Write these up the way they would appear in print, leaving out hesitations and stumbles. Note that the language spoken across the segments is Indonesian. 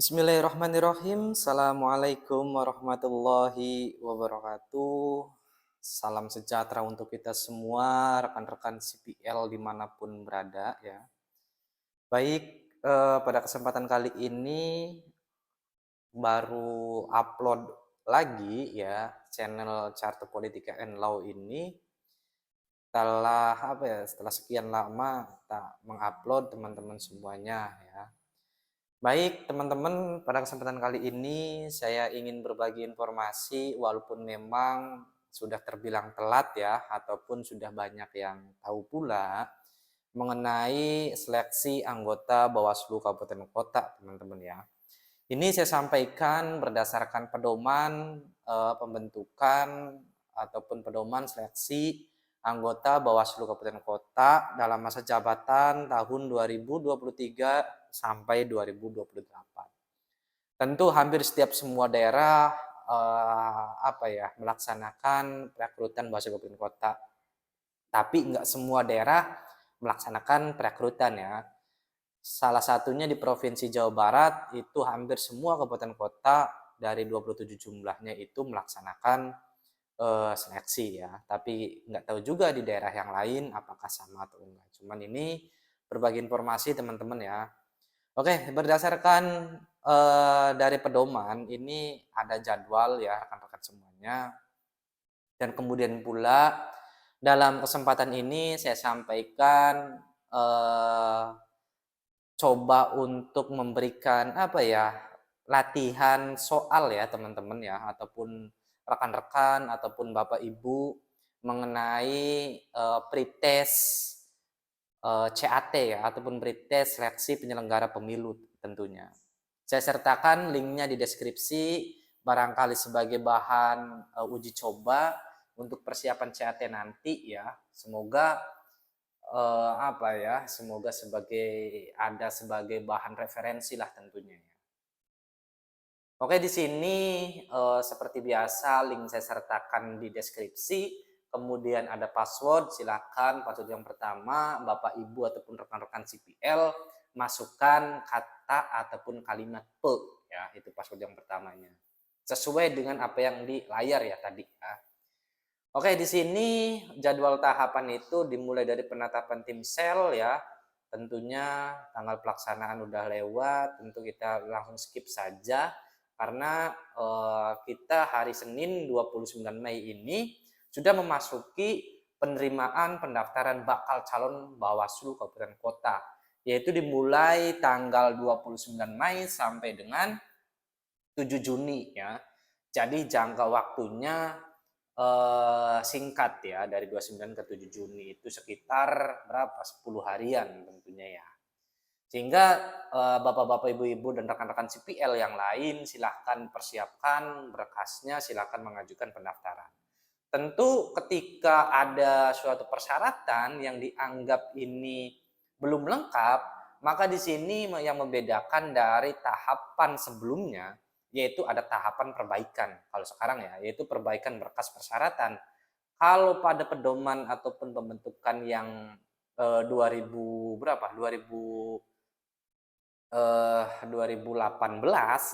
Bismillahirrahmanirrahim. Assalamualaikum warahmatullahi wabarakatuh. Salam sejahtera untuk kita semua, rekan-rekan CPL dimanapun berada ya. Baik, pada kesempatan kali ini baru upload lagi ya channel Carta Politika and Law ini setelah sekian lama tak mengupload teman-teman semuanya ya. Baik, teman-teman, pada kesempatan kali ini saya ingin berbagi informasi walaupun memang sudah terbilang telat ya, ataupun sudah banyak yang tahu pula mengenai seleksi anggota Bawaslu Kabupaten Kota, teman-teman ya. Ini saya sampaikan berdasarkan pedoman pembentukan ataupun pedoman seleksi anggota Bawaslu Kabupaten Kota dalam masa jabatan tahun 2023 sampai 2028. Tentu hampir setiap semua daerah melaksanakan perekrutan Bawaslu Kabupaten Kota. Tapi nggak semua daerah melaksanakan perekrutan ya. Salah satunya di Provinsi Jawa Barat itu hampir semua kabupaten kota dari 27 jumlahnya itu melaksanakan seleksi ya. Tapi nggak tahu juga di daerah yang lain apakah sama atau enggak. Cuman ini berbagi informasi teman-teman ya. Oke, berdasarkan dari pedoman ini ada jadwal ya rekan-rekan semuanya. Dan kemudian pula dalam kesempatan ini saya sampaikan coba untuk memberikan latihan soal ya teman-teman ya, ataupun rekan-rekan ataupun Bapak Ibu mengenai pretest CAT ya, ataupun pretest seleksi penyelenggara pemilu tentunya. Saya sertakan linknya di deskripsi, barangkali sebagai bahan uji coba untuk persiapan CAT nanti ya. Semoga semoga sebagai bahan referensi lah tentunya ya. Oke, di sini seperti biasa link saya sertakan di deskripsi. Kemudian ada password, silakan password yang pertama Bapak Ibu ataupun rekan-rekan CPL masukkan kata ataupun kalimat pe ya, itu password yang pertamanya. Sesuai dengan apa yang di layar ya tadi ya. Oke, di sini jadwal tahapan itu dimulai dari penetapan tim sel ya. Tentunya tanggal pelaksanaan udah lewat, tentu kita langsung skip saja karena kita hari Senin 29 Mei ini sudah memasuki penerimaan pendaftaran bakal calon Bawaslu Kabupaten Kota, yaitu dimulai tanggal 29 Mei sampai dengan 7 Juni ya. Jadi jangka waktunya singkat ya, dari 29 ke 7 Juni itu sekitar berapa? 10 harian tentunya ya. Sehingga Bapak-bapak, Ibu-ibu dan rekan-rekan CPL yang lain silahkan persiapkan berkasnya, silahkan mengajukan pendaftaran. Tentu ketika ada suatu persyaratan yang dianggap ini belum lengkap, maka di sini yang membedakan dari tahapan sebelumnya yaitu ada tahapan perbaikan. Kalau sekarang ya, yaitu perbaikan berkas persyaratan. Kalau pada pedoman ataupun pembentukan yang 2000 berapa? 2018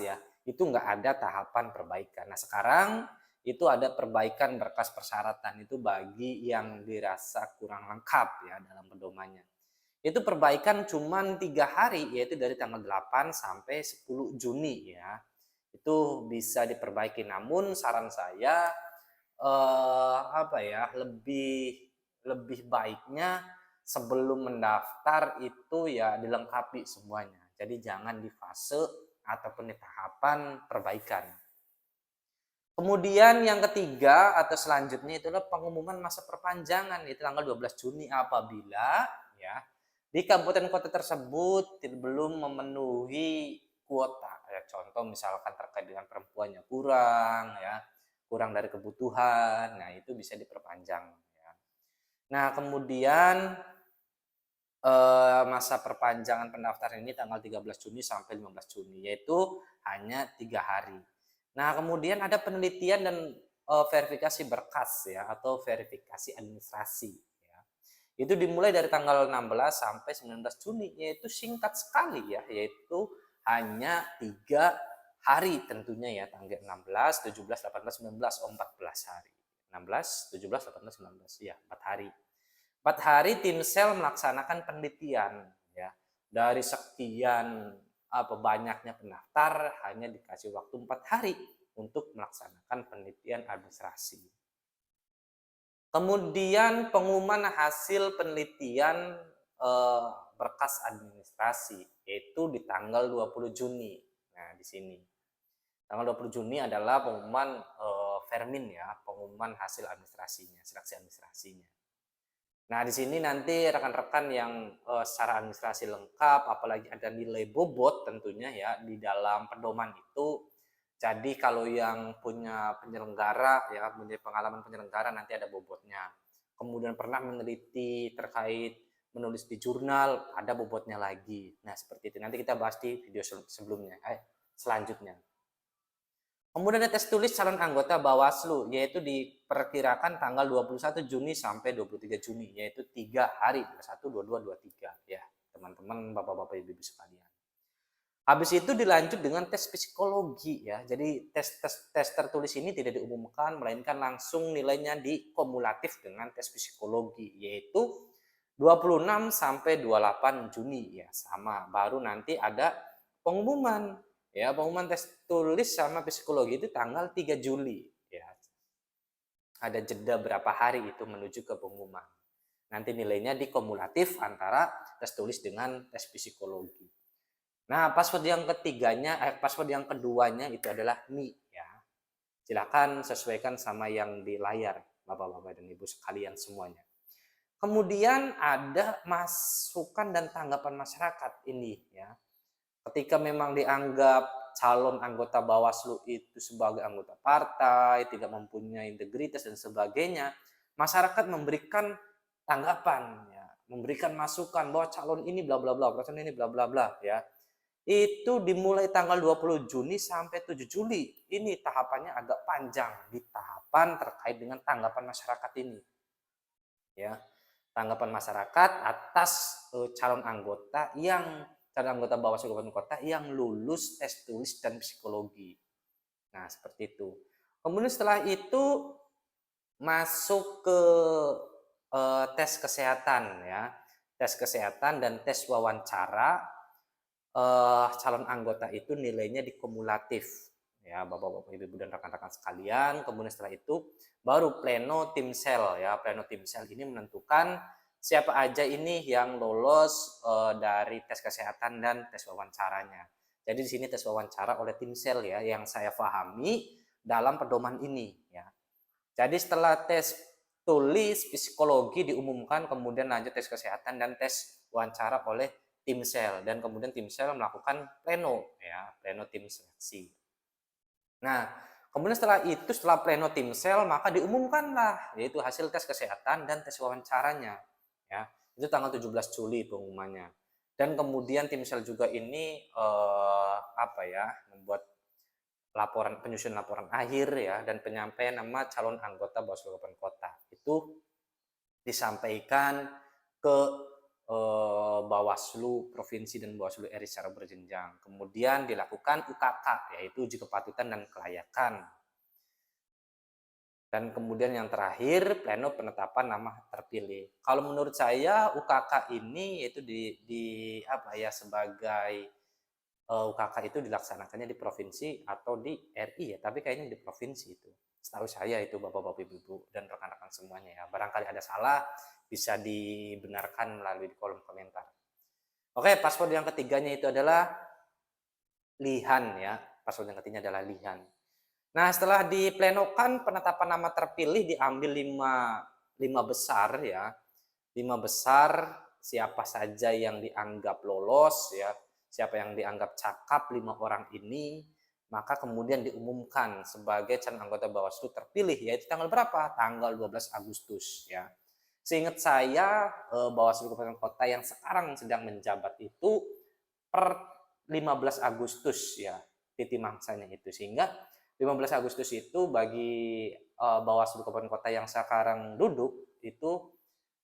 ya, itu nggak ada tahapan perbaikan. Nah sekarang itu ada perbaikan berkas persyaratan itu bagi yang dirasa kurang lengkap ya dalam pedomannya. Itu perbaikan cuma 3 hari, yaitu dari tanggal 8 sampai 10 Juni ya. Itu bisa diperbaiki. Namun saran saya lebih lebih baiknya sebelum mendaftar itu ya dilengkapi semuanya. Jadi jangan di fase ataupun di tahapan perbaikan. Kemudian yang ketiga atau selanjutnya itulah pengumuman masa perpanjangan itu tanggal 12 Juni apabila ya di kabupaten kota tersebut belum memenuhi kuota. Ya, contoh misalkan terkait dengan perempuannya kurang ya, kurang dari kebutuhan. Nah, itu bisa diperpanjang ya. Nah, kemudian masa perpanjangan pendaftaran ini tanggal 13 Juni sampai 15 Juni, yaitu hanya 3 hari. Nah, kemudian ada penelitian dan verifikasi berkas ya atau verifikasi administrasi ya. Itu dimulai dari tanggal 16 sampai 19 Juni, yaitu singkat sekali ya, yaitu hanya 3 hari tentunya ya, tanggal 16, 17, 18, 19, 14 hari. 16, 17, 18, 19, ya 4 hari. 4 hari tim sel melaksanakan penelitian ya. Dari sekian banyaknya pendaftar hanya dikasih waktu 4 hari untuk melaksanakan penelitian administrasi. Kemudian pengumuman hasil penelitian berkas administrasi yaitu di tanggal 20 Juni. Nah, di sini. Tanggal 20 Juni adalah pengumuman Vermin ya, pengumuman hasil administrasinya, seleksi administrasinya. Nah, di sini nanti rekan-rekan yang secara administrasi lengkap, apalagi ada nilai bobot tentunya ya di dalam pedoman itu. Jadi kalau yang punya penyelenggara ya, punya pengalaman penyelenggara nanti ada bobotnya. Kemudian pernah meneliti terkait menulis di jurnal, ada bobotnya lagi. Nah, seperti itu. Nanti kita bahas di video sebelumnya, selanjutnya. Kemudian ada tes tulis calon anggota Bawaslu, yaitu diperkirakan tanggal 21 Juni sampai 23 Juni, yaitu 3 hari, 21, 22, 23 ya, teman-teman, bapak-bapak, ibu-ibu sekalian. Habis itu dilanjut dengan tes psikologi ya. Jadi tes tertulis ini tidak diumumkan, melainkan langsung nilainya dikumulatif dengan tes psikologi, yaitu 26 sampai 28 Juni ya, sama. Baru nanti ada pengumuman. Ya, pengumuman tes tulis sama psikologi itu tanggal 3 Juli ya. Ada jeda berapa hari itu menuju ke pengumuman. Nanti nilainya dikumulatif antara tes tulis dengan tes psikologi. Nah, password yang ketiganya, password yang keduanya itu adalah NI ya. Silakan sesuaikan sama yang di layar, Bapak-bapak dan Ibu sekalian semuanya. Kemudian ada masukan dan tanggapan masyarakat ini ya. Ketika memang dianggap calon anggota Bawaslu itu sebagai anggota partai, tidak mempunyai integritas dan sebagainya, masyarakat memberikan tanggapan ya, memberikan masukan bahwa calon ini bla bla bla, calon ini bla bla bla ya. Itu dimulai tanggal 20 Juni sampai 7 Juli. Ini tahapannya agak panjang di tahapan terkait dengan tanggapan masyarakat ini. Ya. Tanggapan masyarakat atas calon anggota Bawaslu Kabupaten Kota yang lulus tes tulis dan psikologi. Nah, seperti itu. Kemudian setelah itu masuk ke tes kesehatan ya. Tes kesehatan dan tes wawancara calon anggota itu nilainya dikumulatif ya, Bapak-bapak, Ibu dan rekan-rekan sekalian. Kemudian setelah itu baru pleno tim sel ya. Pleno tim sel ini menentukan siapa aja ini yang lolos dari tes kesehatan dan tes wawancaranya. Jadi di sini tes wawancara oleh tim sel ya, yang saya pahami dalam pedoman ini ya. Jadi setelah tes tulis psikologi diumumkan, kemudian lanjut tes kesehatan dan tes wawancara oleh tim sel, dan kemudian tim sel melakukan pleno ya, pleno tim seleksi. Nah, kemudian setelah pleno tim sel maka diumumkanlah yaitu hasil tes kesehatan dan tes wawancaranya ya. Itu tanggal 17 Juli pengumumannya. Dan kemudian tim sel juga ini membuat penyusun laporan akhir ya, dan penyampaian nama calon anggota Bawaslu Kabupaten Kota. Itu disampaikan ke Bawaslu Provinsi dan Bawaslu RI secara berjenjang. Kemudian dilakukan UKK, yaitu uji kepatutan dan kelayakan. Dan kemudian yang terakhir, pleno penetapan nama terpilih. Kalau menurut saya UKK ini yaitu sebagai UKK itu dilaksanakannya di provinsi atau di RI ya, tapi kayaknya di provinsi itu. Setahu saya itu Bapak-bapak, Ibu dan rekan-rekan semuanya ya. Barangkali ada salah bisa dibenarkan melalui kolom komentar. Oke, password yang ketiganya itu adalah Lihan ya. Password yang ketiganya adalah Lihan. Nah, setelah diplenokan penetapan nama terpilih diambil 5 besar ya. 5 besar siapa saja yang dianggap lolos ya. Siapa yang dianggap cakap 5 orang ini, maka kemudian diumumkan sebagai calon anggota Bawaslu terpilih, yaitu tanggal berapa? Tanggal 12 Agustus ya. Seingat saya Bawaslu Kabupaten Kota yang sekarang sedang menjabat itu per 15 Agustus ya, titi mangsanya itu. Sehingga 15 Agustus itu bagi Bawaslu Kabupaten Kota yang sekarang duduk itu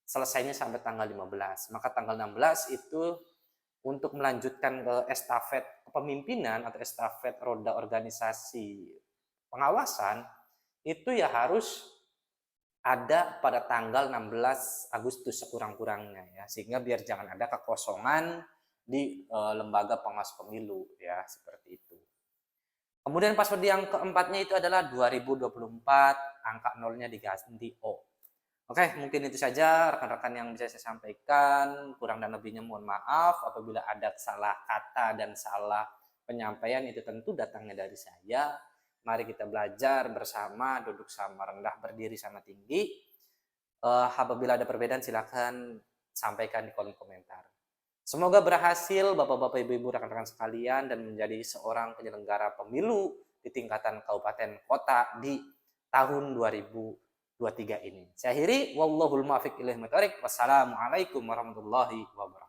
selesainya sampai tanggal 15. Maka tanggal 16 itu untuk melanjutkan ke estafet kepemimpinan atau estafet roda organisasi pengawasan, itu ya harus ada pada tanggal 16 Agustus sekurang-kurangnya ya, sehingga biar jangan ada kekosongan di lembaga pengawas pemilu ya, seperti itu. Kemudian password yang keempatnya itu adalah 2024, angka nolnya diganti O. Oke, mungkin itu saja rekan-rekan yang bisa saya sampaikan. Kurang dan lebihnya mohon maaf apabila ada salah kata dan salah penyampaian, itu tentu datangnya dari saya. Mari kita belajar bersama, duduk sama rendah, berdiri sama tinggi. Apabila ada perbedaan silakan sampaikan di kolom komentar. Semoga berhasil Bapak-bapak, Ibu-ibu, rekan-rekan sekalian dan menjadi seorang penyelenggara pemilu di tingkatan kabupaten kota di tahun 2023 ini. Saya akhiri, wallahul muwaffiq ilaihi thoriq. Wassalamualaikum warahmatullahi wabarakatuh.